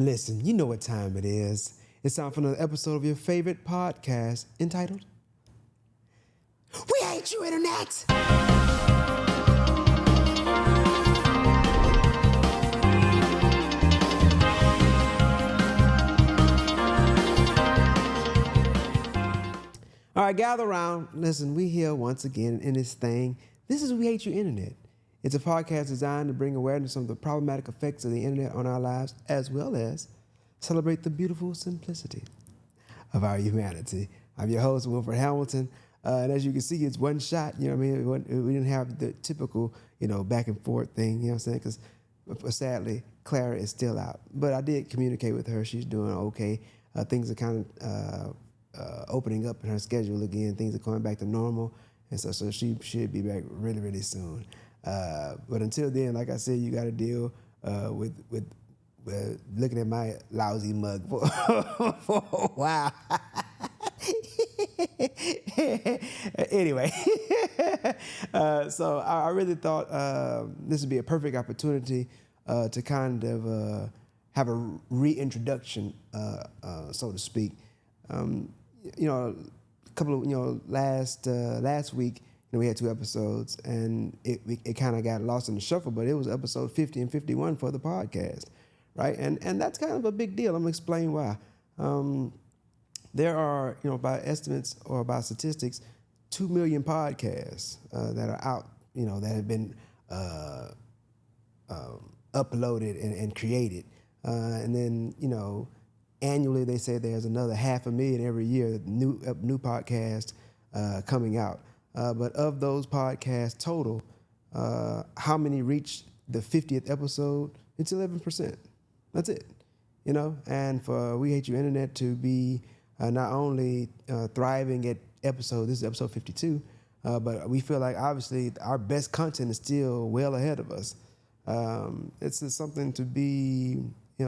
Listen, you know what time it is. It's time for another episode of your favorite podcast entitled, We Hate You, Internet! All right, gather around. Listen, we here once again in this thing. This is We Hate You, Internet. It's a podcast designed to bring awareness of the problematic effects of the internet on our lives, as well as celebrate the beautiful simplicity of our humanity. I'm your host, Wilfred Hamilton, and as you can see, it's one shot. You know what I mean? We didn't have the typical, back and forth thing. You know what I'm saying? Because sadly, Clara is still out, but I did communicate with her. She's doing okay. Things are kind of opening up in her schedule again. Things are coming back to normal, and so she should be back really, really soon. But until then, like I said, you got to deal with looking at my lousy mug for a while. Anyway, so I really thought this would be a perfect opportunity to kind of have a reintroduction, so to speak. A couple of last week. We had 2 episodes, and it kind of got lost in the shuffle, but it was episode 50 and 51 for the podcast, right? And that's kind of a big deal. I'm going to explain why. There are, by estimates or by statistics, 2 million podcasts that are out, that have been uploaded and created. And then, annually they say there's another 500,000 every year, new podcasts coming out. But of those podcasts total, how many reach the 50th episode? It's 11%. That's it. And for We Hate You Internet to be not only thriving at this is episode 52, but we feel like obviously our best content is still well ahead of us. It's just something to be,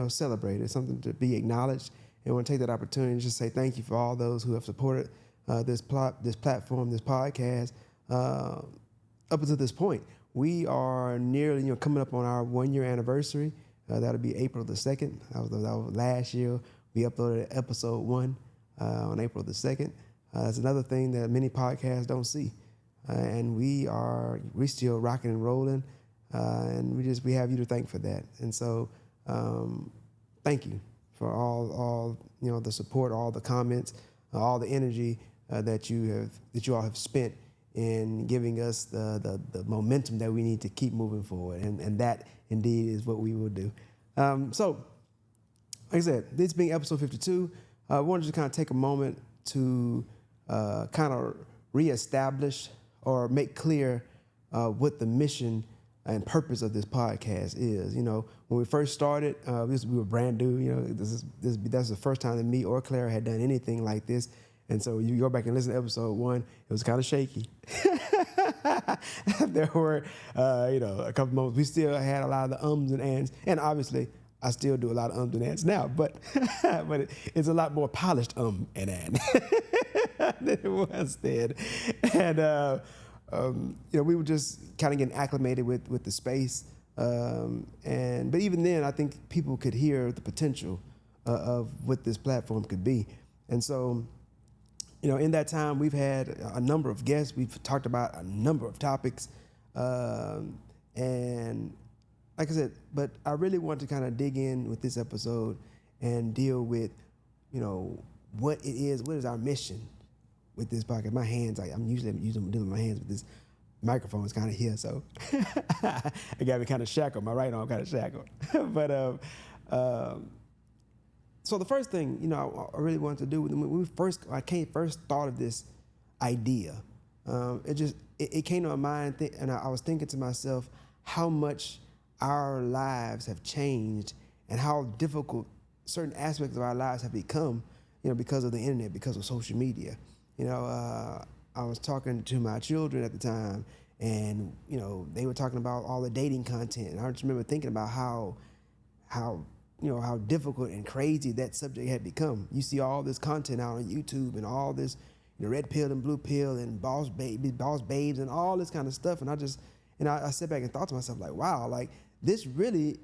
celebrated, something to be acknowledged. And I want to take that opportunity to just say thank you for all those who have supported this platform, this podcast, up until this point. We are nearly, coming up on our 1-year anniversary. That'll be April the 2nd. That was last year. We uploaded episode 1 on April the 2nd. That's another thing that many podcasts don't see. And we still rocking and rolling. And we have you to thank for that. And so, thank you for all the support, all the comments, all the energy that you all have spent in giving us the momentum that we need to keep moving forward, and that indeed is what we will do. So, like I said, this being episode 52, I wanted to kind of take a moment to kind of reestablish or make clear what the mission and purpose of this podcast is. When we first started, we were brand new. That's the first time that me or Clara had done anything like this. And so you go back and listen to episode 1, it was kind of shaky. There were, a couple moments. We still had a lot of the ums and ands. And obviously, I still do a lot of ums and ands now, but it's a lot more polished and and than it was then. And, we were just kind of getting acclimated with the space. But even then, I think people could hear the potential of what this platform could be. And so, in that time, we've had a number of guests. We've talked about a number of topics. And like I said, but I really want to kind of dig in with this episode and deal with, what it is, what is our mission with this podcast. My hands, I'm usually doing my hands with this microphone is kind of here, so it got me kind of shackled. My right arm kind of shackled. But so the first thing, I really wanted to do when I first thought of this idea, it came to my mind, and I was thinking to myself how much our lives have changed and how difficult certain aspects of our lives have become, because of the internet, because of social media. I was talking to my children at the time, and they were talking about all the dating content, and I just remember thinking about how difficult and crazy that subject had become. You see all this content out on YouTube and all this, red pill and blue pill and boss babes and all this kind of stuff, and I sat back and thought to myself, like, wow, like this really,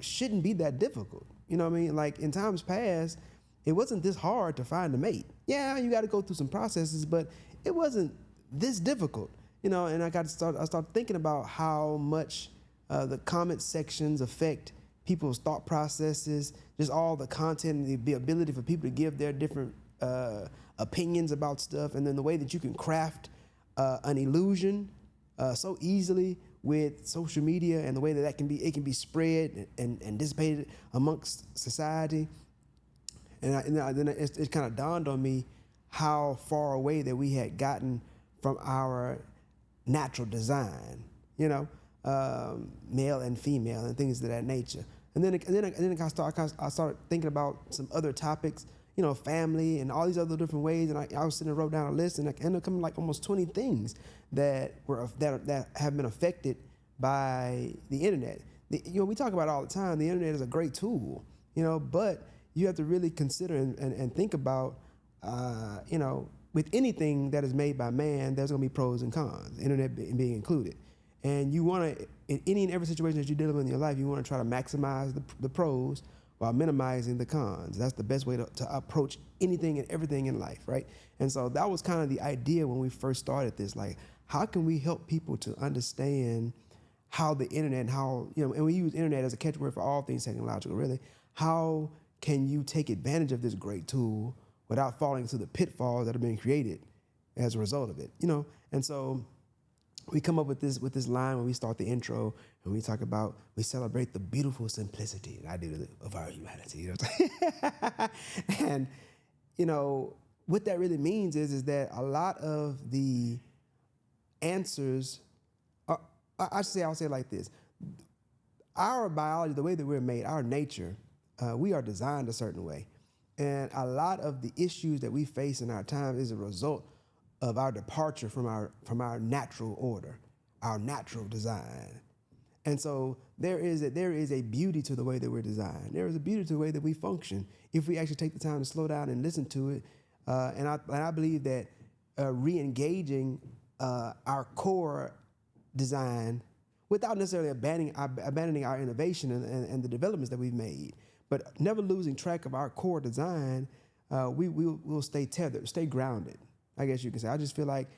shouldn't be that difficult. You know what I mean? Like in times past, it wasn't this hard to find a mate. Yeah, you got to go through some processes, but it wasn't this difficult. You know, and I started thinking about how much the comment sections affect people's thought processes, just all the content and the ability for people to give their different opinions about stuff, and then the way that you can craft an illusion so easily with social media, and the way that it can be spread and dissipated amongst society. And then it kind of dawned on me how far away that we had gotten from our natural design, you know, male and female and things of that nature. And then I started thinking about some other topics, you know, family and all these other different ways. And I was sitting and wrote down a list, and I ended up coming like almost 20 things that have been affected by the internet. You know, we talk about it all the time. The internet is a great tool, you know, but you have to really consider and think about, you know, with anything that is made by man, there's going to be pros and cons, internet being included. And you want to, in any and every situation that you're dealing with in your life, you want to try to maximize the pros while minimizing the cons. That's the best way to approach anything and everything in life, right? And so that was kind of the idea when we first started this. Like, how can we help people to understand how the internet and how, you know, and we use internet as a catchword for all things technological, really. How can you take advantage of this great tool without falling into the pitfalls that are being created as a result of it, you know? And so we come up with this line when we start the intro, and we talk about, we celebrate the beautiful simplicity and idea of our humanity, you know what I'm saying? And, you know, what that really means is that a lot of the answers are, I'll say it like this. Our biology, the way that we're made, our nature, we are designed a certain way. And a lot of the issues that we face in our time is a result of our departure from our natural order, our natural design. And so there is a beauty to the way that we're designed. There is a beauty to the way that we function if we actually take the time to slow down and listen to it. And I believe that re-engaging our core design without necessarily abandoning our innovation and the developments that we've made, but never losing track of our core design, we'll stay tethered, stay grounded, I guess you can say. I just feel like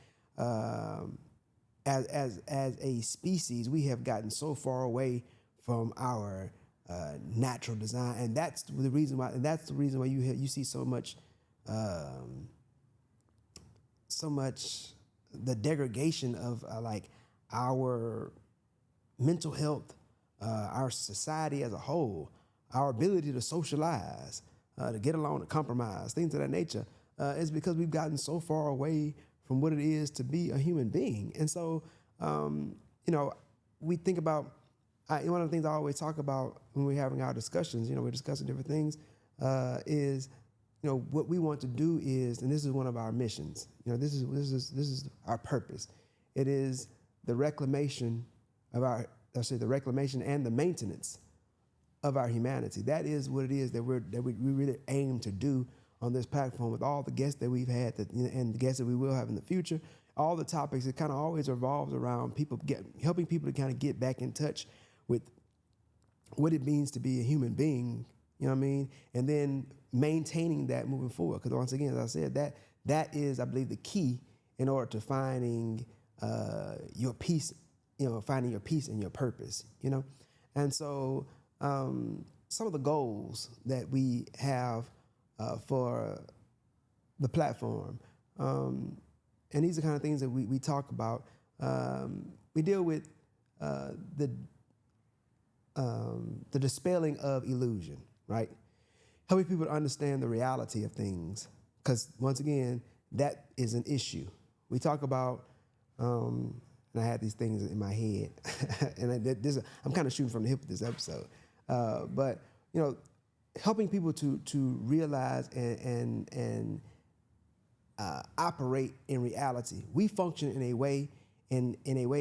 as a species, we have gotten so far away from our natural design, and that's the reason why. And that's the reason why you see so much the degradation of like our mental health, our society as a whole, our ability to socialize, to get along, to compromise, things of that nature, is because we've gotten so far away from what it is to be a human being. And so, you know, we think about, one of the things I always talk about when we're having our discussions, you know, we're discussing different things, is, you know, what we want to do is, and this is one of our missions, you know, this is our purpose. It is the reclamation of the reclamation and the maintenance of our humanity. That is what it is that we really aim to do on this platform with all the guests that we've had and the guests that we will have in the future. All the topics, it kind of always revolves around helping people to kind of get back in touch with what it means to be a human being, you know what I mean? And then maintaining that moving forward. Because once again, as I said, that is, I believe, the key in order to finding your peace, you know, finding your peace and your purpose, you know? And so some of the goals that we have for the platform, and these are kind of things that we talk about. We deal with the dispelling of illusion, right? Helping people to understand the reality of things, because once again, that is an issue. We talk about, and I had these things in my head, and I'm kind of shooting from the hip with this episode, but you know, helping people to realize and operate in reality. We function in a way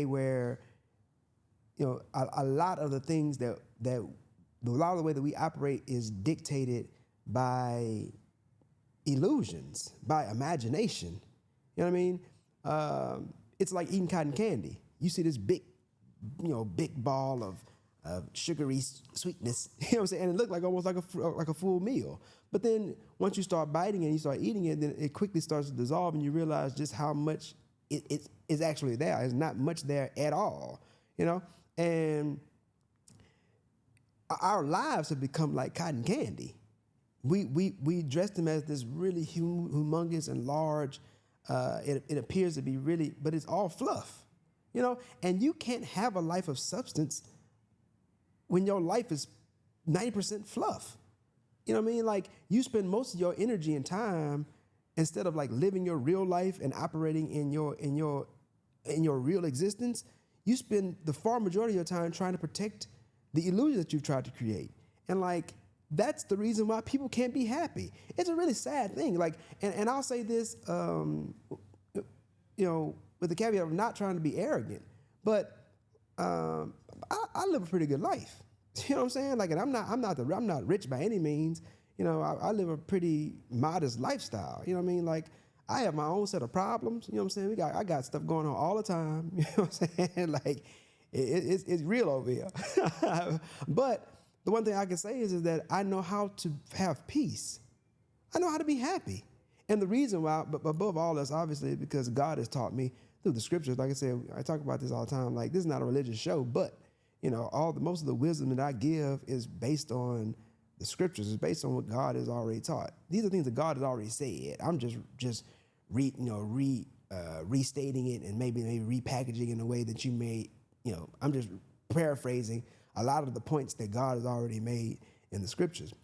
where, you know, a lot of the things a lot of the way that we operate is dictated by illusions, by imagination. You know what I mean? It's like eating cotton candy. You see this big ball of sugary sweetness. You know what I'm saying? And it looked like almost like a full meal. But then once you start biting it and you start eating it, then it quickly starts to dissolve, and you realize just how much it is actually there. There's not much there at all. You know, and our lives have become like cotton candy. We dress them as this really humongous and large. It appears to be really, but it's all fluff, you know. And you can't have a life of substance when your life is 90% fluff. You know what I mean? Like, you spend most of your energy and time, instead of like living your real life and operating in your real existence, you spend the far majority of your time trying to protect the illusion that you've tried to create. And like, that's the reason why people can't be happy. It's a really sad thing. Like, and I'll say this, you know, with the caveat of not trying to be arrogant, but I live a pretty good life. You know what I'm saying? Like, and I'm not rich by any means. You know, I live a pretty modest lifestyle. You know what I mean? Like, I have my own set of problems. You know what I'm saying? I got stuff going on all the time. You know what I'm saying? Like, it's real over here. But the one thing I can say is that I know how to have peace. I know how to be happy. And the reason why, but above all else, obviously, is because God has taught me through the scriptures. Like I said, I talk about this all the time. Like, this is not a religious show, but you know, most of the wisdom that I give is based on the scriptures. It's based on what God has already taught. These are things that God has already said. I'm just restating it and maybe repackaging in a way that you may, you know, I'm just paraphrasing a lot of the points that God has already made in the scriptures.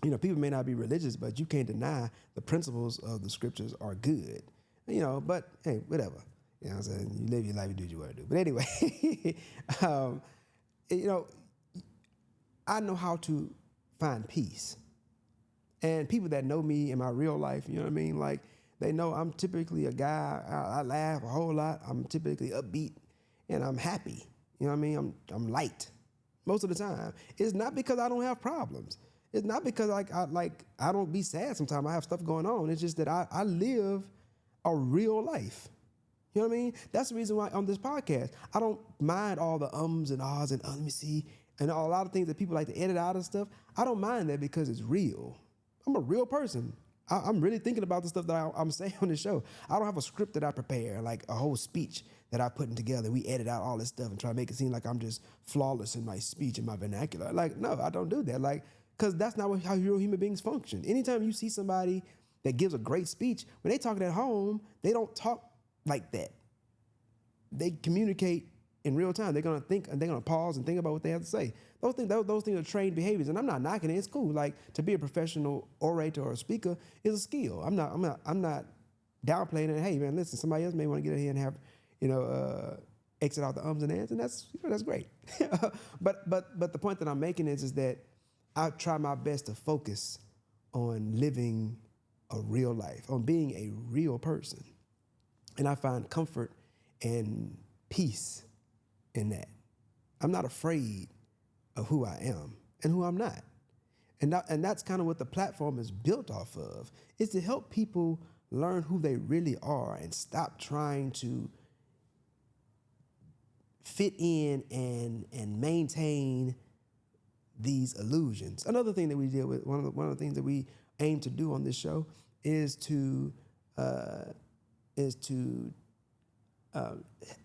You know, people may not be religious, but you can't deny the principles of the scriptures are good. You know, but hey, whatever. You know what I'm saying? You live your life, you do what you want to do. But anyway, you know, I know how to find peace. And people that know me in my real life, you know what I mean? Like, they know I'm typically a guy, I laugh a whole lot. I'm typically upbeat and I'm happy. You know what I mean? I'm light most of the time. It's not because I don't have problems. It's not because I don't be sad sometimes. I have stuff going on. It's just that I live a real life. You know what I mean? That's the reason why on this podcast, I don't mind all the ums and ahs and let me see, and a lot of things that people like to edit out and stuff. I don't mind that because it's real. I'm a real person. I'm really thinking about the stuff that I'm saying on the show. I don't have a script that I prepare, like a whole speech that I put together. We edit out all this stuff and try to make it seem like I'm just flawless in my speech and my vernacular. Like, no, I don't do that. Like, because that's not how real human beings function. Anytime you see somebody that gives a great speech, when they talking at home, they don't talk like that. They communicate in real time. They're gonna think and they're gonna pause and think about what they have to say. Those things are trained behaviors, and I'm not knocking it. It's cool. Like, to be a professional orator or a speaker is a skill. I'm not downplaying it. Hey man, listen, somebody else may want to get in here and have, you know, exit out the ums and ahs, and that's great. but the point that I'm making is that I try my best to focus on living a real life, on being a real person, and I find comfort and peace in that. I'm not afraid of who I am and who I'm not. And that's kind of what the platform is built off of, is to help people learn who they really are and stop trying to fit in and maintain these illusions. Another thing that we deal with, one of the things that we aim to do on this show is to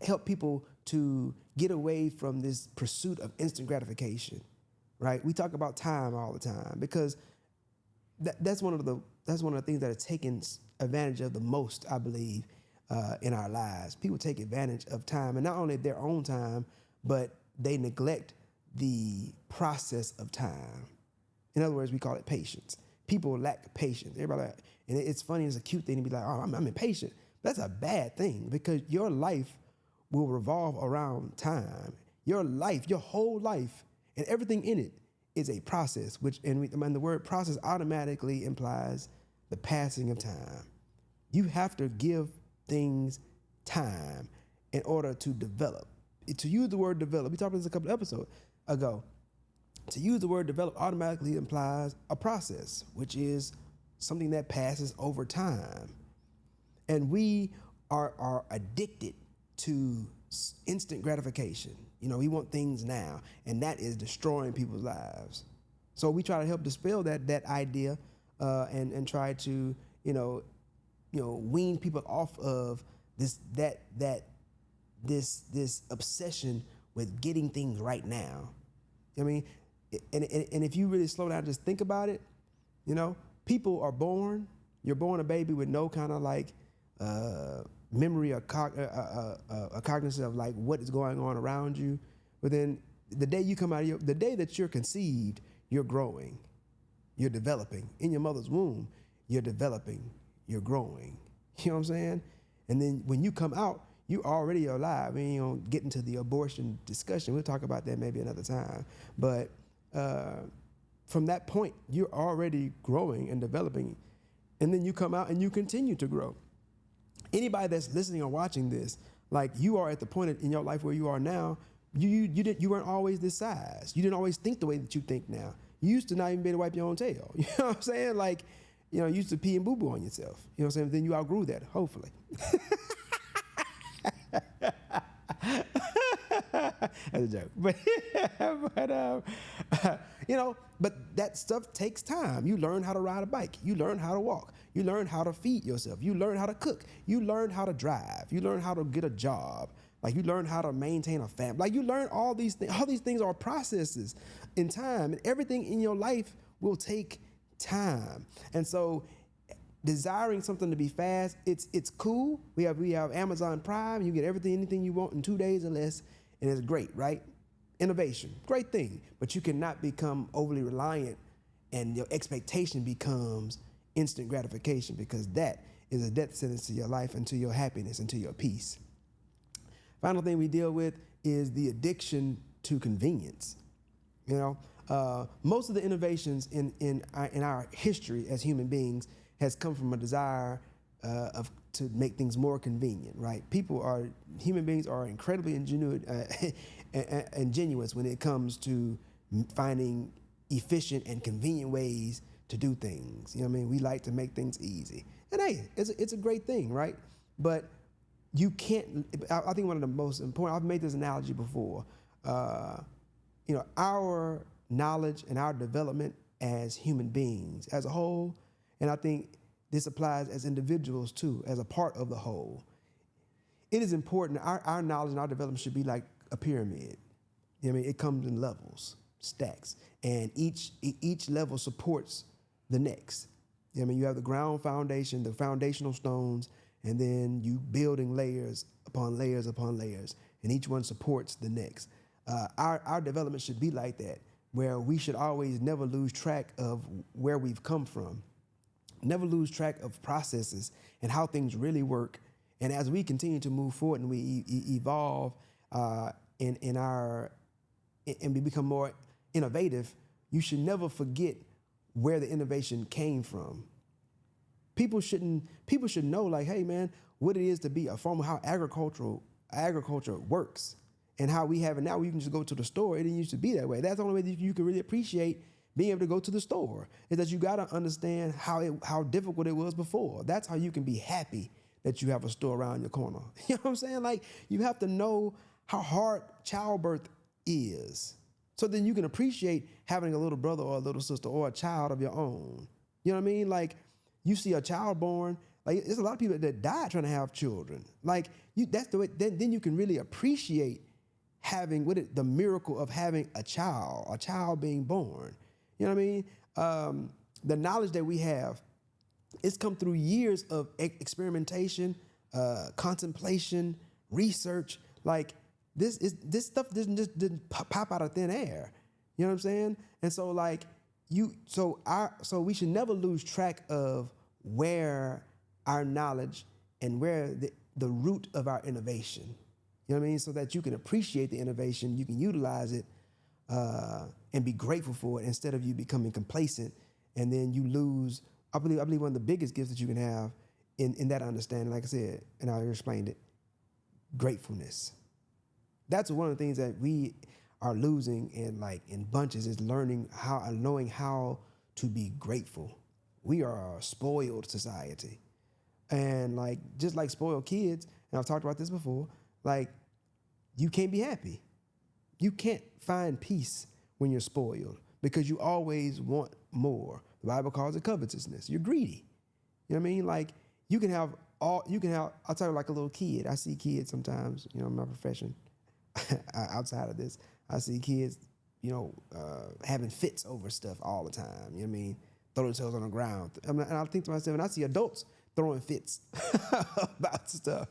help people to get away from this pursuit of instant gratification, right? We talk about time all the time because that's one of the things that are taken advantage of the most, I believe, in our lives. People take advantage of time, and not only their own time, but they neglect the process of time. In other words, we call it patience. People lack patience. Everybody, and it's funny, it's a cute thing to be like, oh, I'm impatient. That's a bad thing, because your life will revolve around time. Your life, your whole life, and everything in it is a process, and the word process automatically implies the passing of time. You have to give things time in order to develop. To use the word develop, we talked about this a couple of episodes ago. To use the word develop automatically implies a process, which is something that passes over time. And we are addicted to instant gratification. We want things now, and that is destroying people's lives. So we try to help dispel that idea, and try to wean people off of this obsession with getting things right now. I mean, and if you really slow down, and just think about it. People are born. You're born a baby with no kind of like memory or cognizance of like what is going on around you. But then the day you come out of the day that you're conceived, you're growing, you're developing in your mother's womb. You're developing, you're growing. You know what I'm saying? And then when you come out, you already alive. We ain't gonna get into the abortion discussion. We'll talk about that maybe another time. But from that point, you're already growing and developing. And then you come out and you continue to grow. Anybody that's listening or watching this, like you are at the point in your life where you are now, you weren't always this size. You didn't always think the way that you think now. You used to not even be able to wipe your own tail. You know what I'm saying? Like, you used to pee and boo-boo on yourself. You know what I'm saying? Then you outgrew that, hopefully. That's a joke. But that stuff takes time. You learn how to ride a bike. You learn how to walk. You learn how to feed yourself. You learn how to cook. You learn how to drive. You learn how to get a job. Like you learn how to maintain a family. Like you learn all these things. All these things are processes in time, and everything in your life will take time. And so desiring something to be fast, it's cool. We have Amazon Prime. You get anything you want in 2 days or less, and it's great, right? Innovation, great thing. But you cannot become overly reliant, and your expectation becomes instant gratification, because that is a death sentence to your life and to your happiness and to your peace. Final thing we deal with is the addiction to convenience. Most of the innovations in our history as human beings has come from a desire to make things more convenient, right? Human beings are incredibly ingenuous when it comes to finding efficient and convenient ways to do things. We like to make things easy. And hey, it's a great thing, right? But you can't, I think one of the most important, I've made this analogy before, our knowledge and our development as human beings as a whole, and I think this applies as individuals too, as a part of the whole. It is important, our knowledge and our development should be like a pyramid. It comes in levels, stacks, and each level supports the next. You have the ground foundation, the foundational stones, and then you building layers upon layers upon layers, and each one supports the next. Our development should be like that, where we should always never lose track of where we've come from, never lose track of processes and how things really work. And as we continue to move forward and we evolve and we become more innovative, you should never forget where the innovation came from. People should know, like, hey man, what it is to be a farmer, how agriculture works, and how we have it now. You can just go to the store. It didn't used to be that way. That's the only way that you can really appreciate being able to go to the store, is that you got to understand how difficult it was before. That's how you can be happy that you have a store around your corner. You know what I'm saying? Like, you have to know how hard childbirth is, so then you can appreciate having a little brother or a little sister or a child of your own. You know what I mean? Like, you see a child born, like there's a lot of people that die trying to have children. Like, that's the way. Then you can really appreciate having the miracle of having a child being born. You know what I mean? The knowledge that we have, it's come through years of experimentation, contemplation, research. Like this stuff didn't pop out of thin air. You know what I'm saying? And so like so we should never lose track of where our knowledge and where the root of our innovation. You know what I mean? So that you can appreciate the innovation, you can utilize it, and be grateful for it, instead of you becoming complacent and then you lose. I believe one of the biggest gifts that you can have in that understanding, like I said, and I explained it, gratefulness. That's one of the things that we are losing in bunches, is knowing how to be grateful. We are a spoiled society, and just like spoiled kids, and I've talked about this before, like, you can't be happy. you can't find peace when you're spoiled because you always want more. The Bible calls it covetousness. You're greedy. You know what I mean? Like you can have, I'll tell you like a little kid. I see kids sometimes, you know, in my profession, outside of this, I see kids, you know, having fits over stuff all the time. You know what I mean? Throw themselves on the ground. And I think to myself, and I see adults throwing fits about stuff.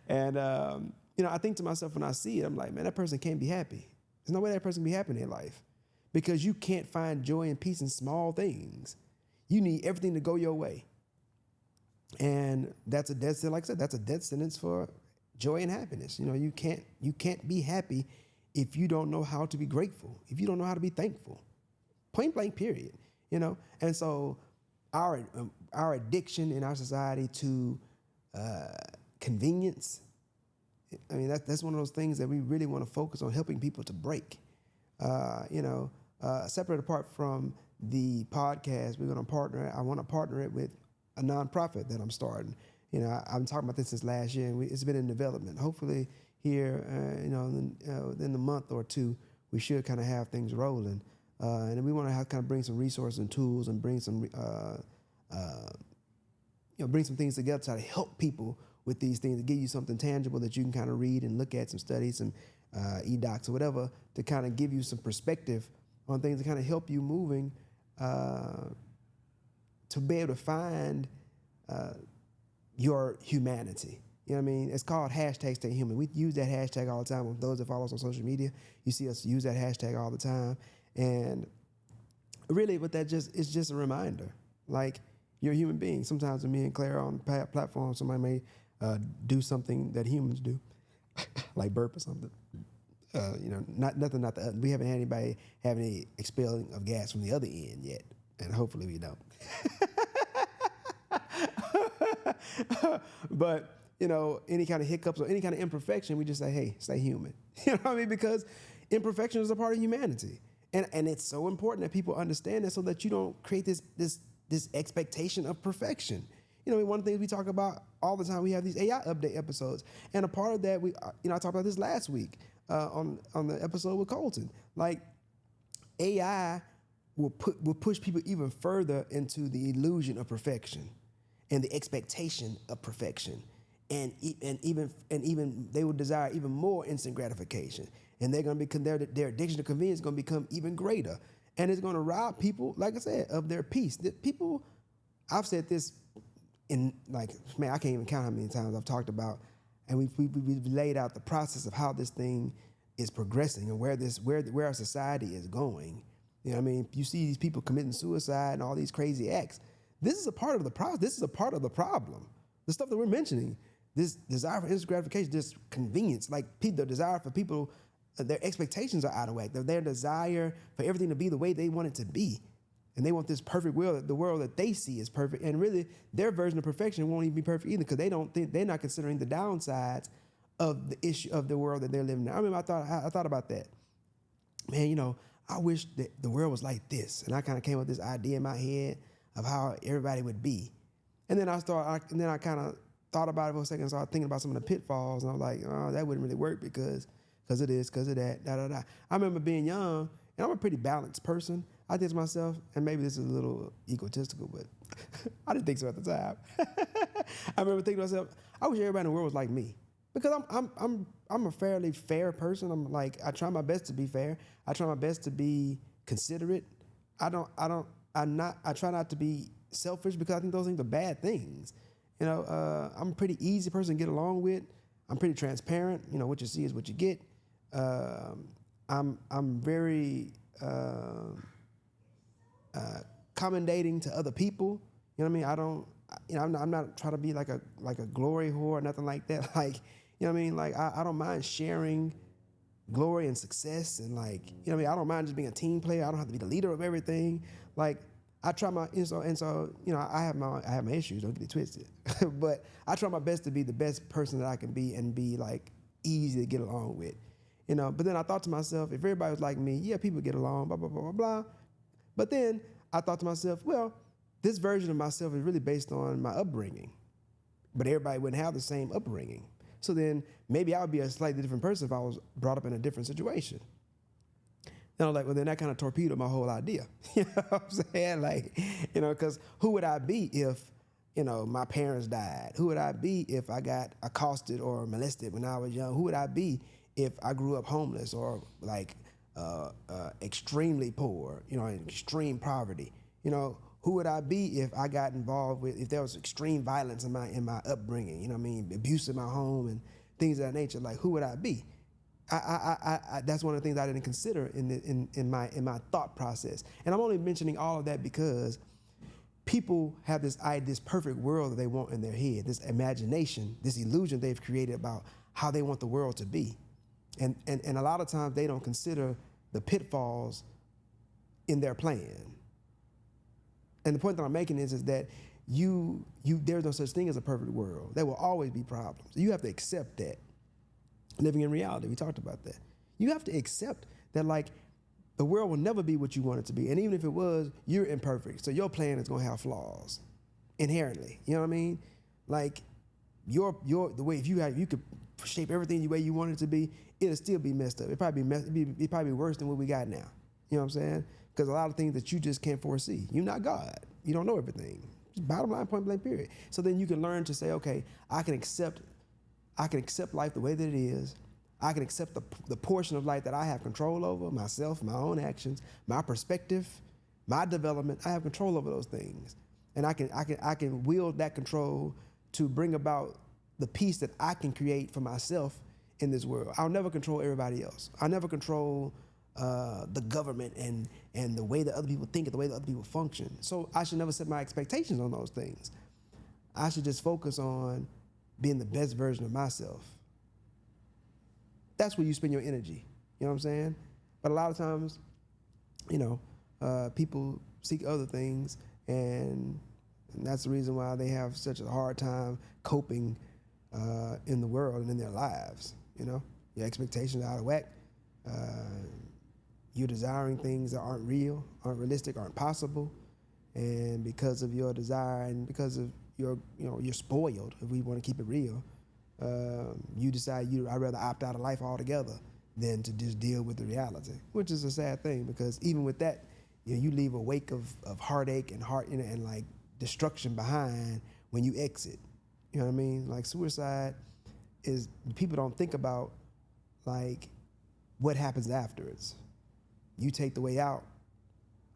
And, you know, I think to myself when I see it, I'm like, man, that person can't be happy. There's no way that person can be happy in their life because you can't find joy and peace in small things. You need everything to go your way. And that's a death sentence, like I said, that's a death sentence for joy and happiness. You know, you can't be happy if you don't know how to be grateful, if you don't know how to be thankful. Point blank, period. You know, and so our addiction in our society to convenience, I mean, that's one of those things that we really want to focus on helping people to break. You know, separate apart from the podcast, we're going to partner. I want to partner it with a nonprofit that I'm starting. You know, I'm talking about this since last year, and it's been in development. Hopefully, here, you know, in the month or two, we should kind of have things rolling. And we want to kind of bring some resources and tools and bring some, you know, bring some things together to try to help people with these things, to give you something tangible that you can kind of read and look at, some studies, some e-docs or whatever, to kind of give you some perspective on things to kind of help you moving to be able to find your humanity. You know what I mean? It's called hashtag stay human. We use that hashtag all the time. With those that follow us on social media, you see us use that hashtag all the time. And really what that it's just a reminder. Like, you're a human being. Sometimes when me and Claire are on the platform, somebody may do something that humans do, like burp or something. You know, we haven't had anybody have any expelling of gas from the other end yet. And hopefully we don't. But, you know, any kind of hiccups or any kind of imperfection, we just say, hey, stay human. You know what I mean? Because imperfection is a part of humanity. And it's so important that people understand that so that you don't create this expectation of perfection. You know, one of the things we talk about all the time, we have these AI update episodes. And a part of that, I talked about this last week on the episode with Colton. Like, AI will push people even further into the illusion of perfection and the expectation of perfection. And even they will desire even more instant gratification. And they're going to become, their addiction to convenience is going to become even greater. And it's going to rob people, like I said, of their peace. People, I've said this in, like, man, I can't even count how many times I've talked about, and we've laid out the process of how this thing is progressing and where our society is going. You know what I mean? You see these people committing suicide and all these crazy acts. This is a part of the process. This is a part of the problem. The stuff that we're mentioning, this desire for instant gratification, this convenience, like the desire for people, their expectations are out of whack. Their desire for everything to be the way they want it to be. And they want this perfect world, the world that they see is perfect. And really, their version of perfection won't even be perfect either, because they're not considering the downsides of the issue of the world that they're living in. I mean, I thought about that. Man, you know, I wish that the world was like this. And I kind of came up with this idea in my head of how everybody would be. And then I kind of thought about it for a second, started thinking about some of the pitfalls, and I was like, oh, that wouldn't really work because of this, because of that, da-da-da. I remember being young, and I'm a pretty balanced person. I think to myself, and maybe this is a little egotistical, but I didn't think so at the time. I remember thinking to myself, I wish everybody in the world was like me, because I'm a fairly fair person. I'm like, I try my best to be fair. I try my best to be considerate. I try not to be selfish, because I think those things are bad things. You know, I'm a pretty easy person to get along with. I'm pretty transparent. You know, what you see is what you get. I'm very accommodating to other people. You know what I mean? I'm not trying to be like a glory whore or nothing like that. Like, you know what I mean? Like, I don't mind sharing glory and success, and, like, you know what I mean? I don't mind just being a team player. I don't have to be the leader of everything. Like, I try my, and so you know, I have my issues, don't get it twisted. But I try my best to be the best person that I can be and be, like, easy to get along with. You know, but then I thought to myself, if everybody was like me, yeah, people get along, blah, blah, blah, blah, blah. But then I thought to myself, well, this version of myself is really based on my upbringing. But everybody wouldn't have the same upbringing. So then maybe I would be a slightly different person if I was brought up in a different situation. And I'm like, well, then that kind of torpedoed my whole idea. You know what I'm saying? Like, because who would I be if, my parents died? Who would I be if I got accosted or molested when I was young? Who would I be if I grew up homeless or like extremely poor, in extreme poverty? Who would I be if I got involved if there was extreme violence in my upbringing? Abuse in my home and things of that nature. Like, who would I be? I that's one of the things I didn't consider in my thought process. And I'm only mentioning all of that because people have this perfect world that they want in their head, this imagination, this illusion they've created about how they want the world to be. And a lot of times they don't consider the pitfalls in their plan. And the point that I'm making is that there's no such thing as a perfect world. There will always be problems. You have to accept that. Living in reality, we talked about that. You have to accept that, like, the world will never be what you want it to be. And even if it was, you're imperfect. So your plan is going to have flaws inherently. You know what I mean? Like, the way, if you could shape everything the way you want it to be, it'll still be messed up. It'd probably be worse than what we got now. You know what I'm saying? Because a lot of things that you just can't foresee. You're not God. You don't know everything. Just bottom line, point blank, period. So then you can learn to say, okay, I can accept life the way that it is. I can accept the portion of life that I have control over, myself, my own actions, my perspective, my development. I have control over those things. And I can wield that control to bring about the peace that I can create for myself in this world. I'll never control everybody else. I'll never control the government and the way that other people think and the way that other people function. So I should never set my expectations on those things. I should just focus on being the best version of myself. That's where you spend your energy. You know what I'm saying? But a lot of times, people seek other things, and that's the reason why they have such a hard time coping in the world and in their lives. Your expectations are out of whack. You're desiring things that aren't real, aren't realistic, aren't possible, and because of your desire and because of you're spoiled, if we want to keep it real, you decide I'd rather opt out of life altogether than to just deal with the reality, which is a sad thing, because even with that, you leave a wake of heartache and and like destruction behind when you exit. You know what I mean? Like, suicide is, people don't think about like what happens afterwards. You take the way out,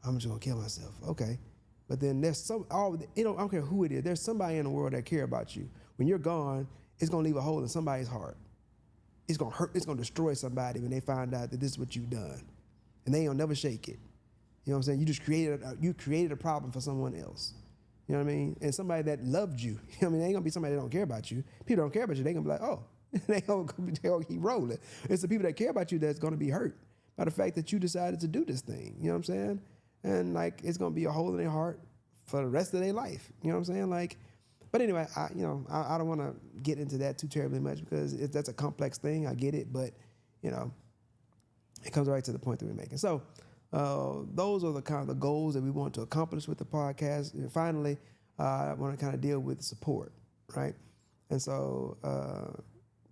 I'm just gonna kill myself. Okay. But then there's I don't care who it is, there's somebody in the world that care about you. When you're gone, it's gonna leave a hole in somebody's heart. It's gonna hurt, it's gonna destroy somebody when they find out that this is what you've done. And they ain't gonna never shake it. You know what I'm saying? You just created a problem for someone else. You know what I mean? And somebody that loved you. I mean, they ain't gonna be somebody that don't care about you. People don't care about you, they gonna be like, oh, they gonna keep rolling. It's the people that care about you that's gonna be hurt by the fact that you decided to do this thing. You know what I'm saying? And like, it's gonna be a hole in their heart for the rest of their life. You know what I'm saying? Like, but anyway, I don't want to get into that too terribly much, because that's a complex thing. I get it, but it comes right to the point that we're making. So those are the kind of the goals that we want to accomplish with the podcast. And finally, I want to kind of deal with support, right? And so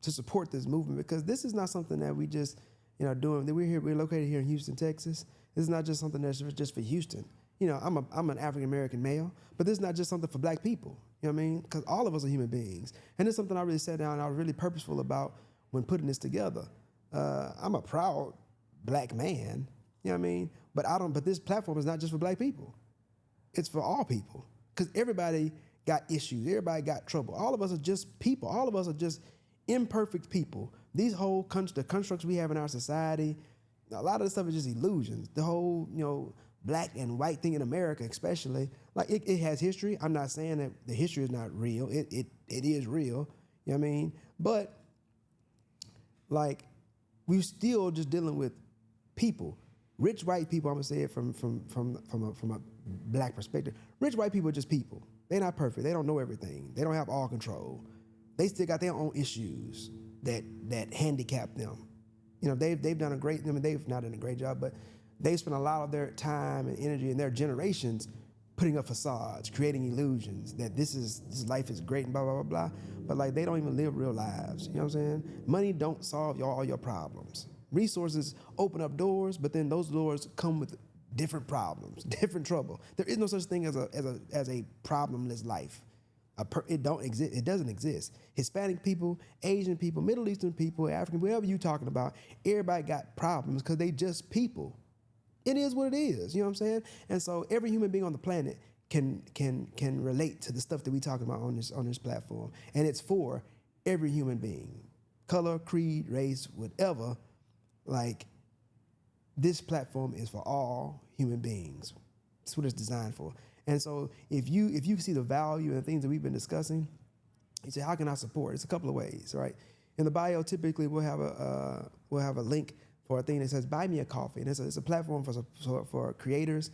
to support this movement, because this is not something that we just doing. We're located here in Houston, Texas. This is not just something that's just for Houston. I'm an African American male, but this is not just something for black people. You know what I mean? Because all of us are human beings. And it's something I really sat down and I was really purposeful about when putting this together. I'm a proud black man, you know what I mean? But this platform is not just for black people. It's for all people. Because everybody got issues. Everybody got trouble. All of us are just people. All of us are just imperfect people. These whole the constructs we have in our society, a lot of this stuff is just illusions. The whole, black and white thing in America especially, like it has history. I'm not saying that the history is not real. It is real. You know what I mean? But like, we're still just dealing with people. Rich white people, I'm gonna say it from a black perspective. Rich white people are just people. They're not perfect. They don't know everything. They don't have all control. They still got their own issues that handicap them. They've done they've not done a great job, but they've spent a lot of their time and energy and their generations putting up facades, creating illusions that this life is great and blah, blah, blah, blah. But like they don't even live real lives. You know what I'm saying? Money don't solve all your problems. Resources open up doors, but then those doors come with different problems, different trouble. There is no such thing as a problemless life. It don't exist. It doesn't exist. Hispanic people, Asian people, Middle Eastern people, African, whatever you talking about, everybody got problems because they just people. It is what it is. You know what I'm saying? And so every human being on the planet can relate to the stuff that we talking about on this platform, and it's for every human being, color, creed, race, whatever. Like, this platform is for all human beings. That's what it's designed for. And so if you see the value in the things that we've been discussing, you say, how can I support? It's a couple of ways, right? In the bio, typically we'll have a link for a thing that says "Buy me a coffee," and it's a platform for creators,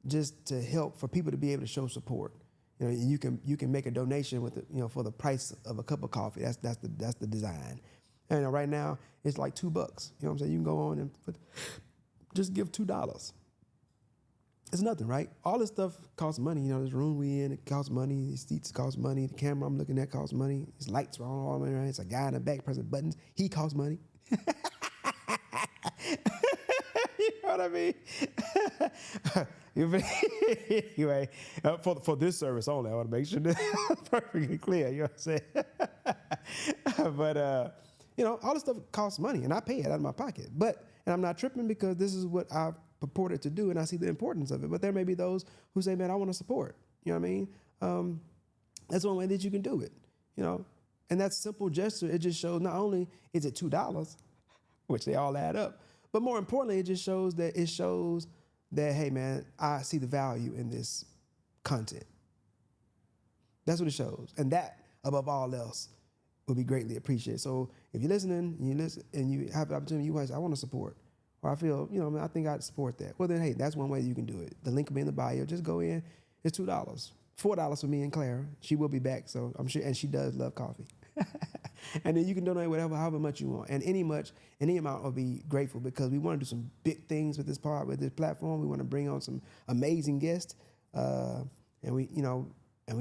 just to help for people to be able to show support. You know, you can make a donation with for the price of a cup of coffee. That's the design. And right now it's like $2. You know what I'm saying? You can go on and just give $2. It's nothing, right? All this stuff costs money. You know, this room we in, it costs money. These seats cost money. The camera I'm looking at costs money. These lights are all around. It's a guy in the back pressing buttons. He costs money. You know what I mean? Anyway, for this service only, I want to make sure that's perfectly clear. You know what I'm saying? But all this stuff costs money, and I pay it out of my pocket. And I'm not tripping because this is what I've purported to do, and I see the importance of it. But there may be those who say, "Man, I want to support." You know what I mean? That's one way that you can do it. You know, and that simple gesture, it just shows not only is it $2, which they all add up, but more importantly, it just shows that hey, man, I see the value in this content. That's what it shows, and that above all else would be greatly appreciated. So if you're listening, and you have the opportunity, you might say, "I want to support," or "I feel, I think I'd support that." Well, then, hey, that's one way you can do it. The link will be in the bio. Just go in. It's $2, $4 for me and Clara. She will be back, so I'm sure, and she does love coffee. And then you can donate however much you want, and any amount will be grateful, because we want to do some big things with this platform. We want to bring on some amazing guests, and we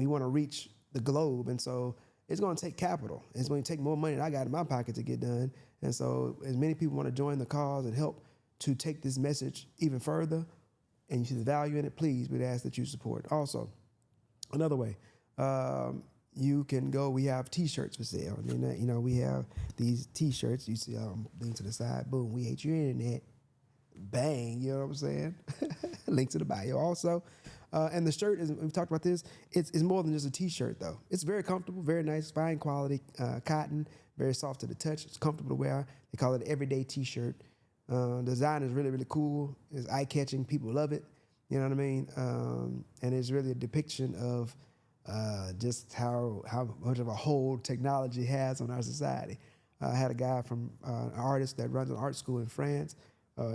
want to reach the globe, and so it's going to take capital. It's going to take more money than I got in my pocket to get done. And so as many people want to join the cause and help to take this message even further, and you see the value in it, please, we'd ask that you support. Also, another way, you can go, we have T-shirts for sale. And then, we have these T-shirts. You see, link to the side, boom, we hate your internet. Bang, you know what I'm saying? Link to the bio also. And the shirt, we've talked about this, it's more than just a T-shirt, though. It's very comfortable, very nice, fine quality cotton, very soft to the touch. It's comfortable to wear. They call it an everyday T-shirt. The design is really, really cool. It's eye-catching. People love it. You know what I mean? And it's really a depiction of just how much of a hold technology has on our society. I had a guy from an artist that runs an art school in France,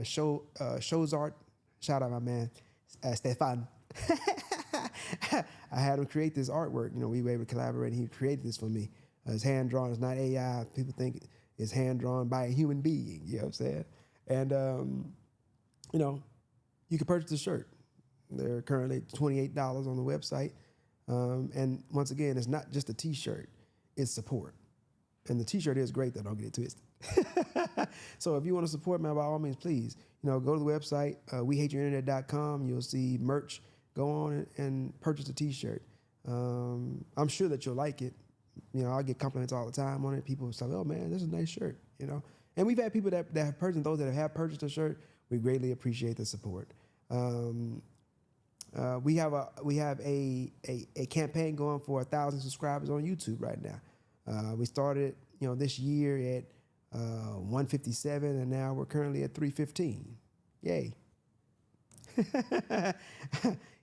shows art. Shout out my man, Stefan. I had him create this artwork. We were able to collaborate, and he created this for me. It's hand drawn. It's not AI. People think it's hand drawn by a human being. You know what I'm saying? And you can purchase the shirt. They're currently $28 on the website. And once again, it's not just a T-shirt, it's support. And the T-shirt is great, though, don't get it twisted. So if you want to support, man, by all means, please, go to the website, WHYI.com. You'll see merch. Go on and purchase a T-shirt. I'm sure that you'll like it. I get compliments all the time on it. People say, "Oh man, this is a nice shirt," And we've had people that have purchased, those that have purchased a shirt, we greatly appreciate the support. We have a campaign going for 1,000 subscribers on YouTube right now. We started, this year at 157, and now we're currently at 315. Yay!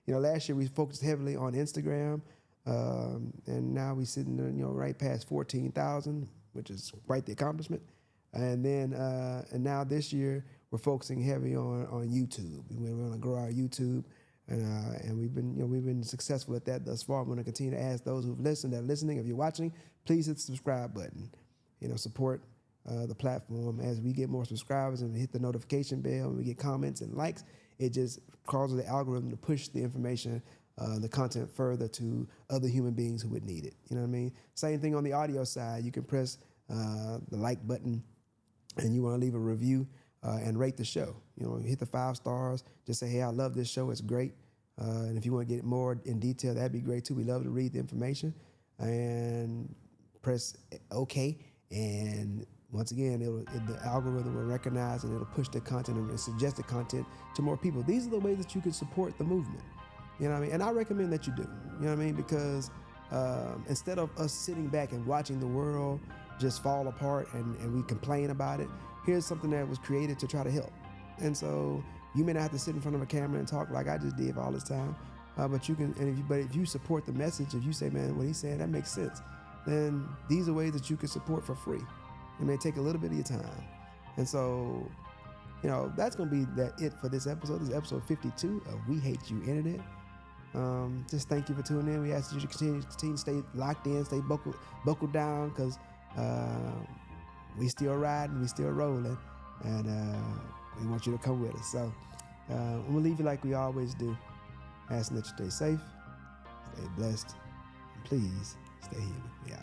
Last year we focused heavily on Instagram, and now we're sitting there, right past 14,000, which is quite the accomplishment. And then, and now this year we're focusing heavy on YouTube. We want to grow our YouTube. And we've been successful at that thus far. I'm going to continue to ask those who've listened, that are listening, if you're watching, please hit the subscribe button. Support the platform as we get more subscribers, and we hit the notification bell, and we get comments and likes. it just causes the algorithm to push the information, the content further to other human beings who would need it. You know what I mean? Same thing on the audio side. You can press the like button and you want to leave a review and rate the show. You know, hit the 5 stars. Just say, hey, I love this show. It's great. And if you want to get more in detail, that'd be great too. We love to read the information. And press OK. And once again, the algorithm will recognize and it'll push the content and suggest the content to more people. These are the ways that you can support the movement. You know what I mean? And I recommend that you do. You know what I mean? Because instead of us sitting back and watching the world just fall apart and we complain about it, here's something that was created to try to help. And so you may not have to sit in front of a camera and talk like I just did for all this time, but you can. And if you support the message, if you say, man, what he's saying, that makes sense, then these are ways that you can support for free. It may take a little bit of your time. And so, you know, that's going to be it for this episode. This is episode 52 of We Hate You Internet. Just thank you for tuning in. We ask you to continue to stay locked in, stay buckled down, because we still riding, we still rolling, and we want you to come with us. So I'm going to leave you like we always do, asking that you stay safe, stay blessed, and please stay human. Yeah.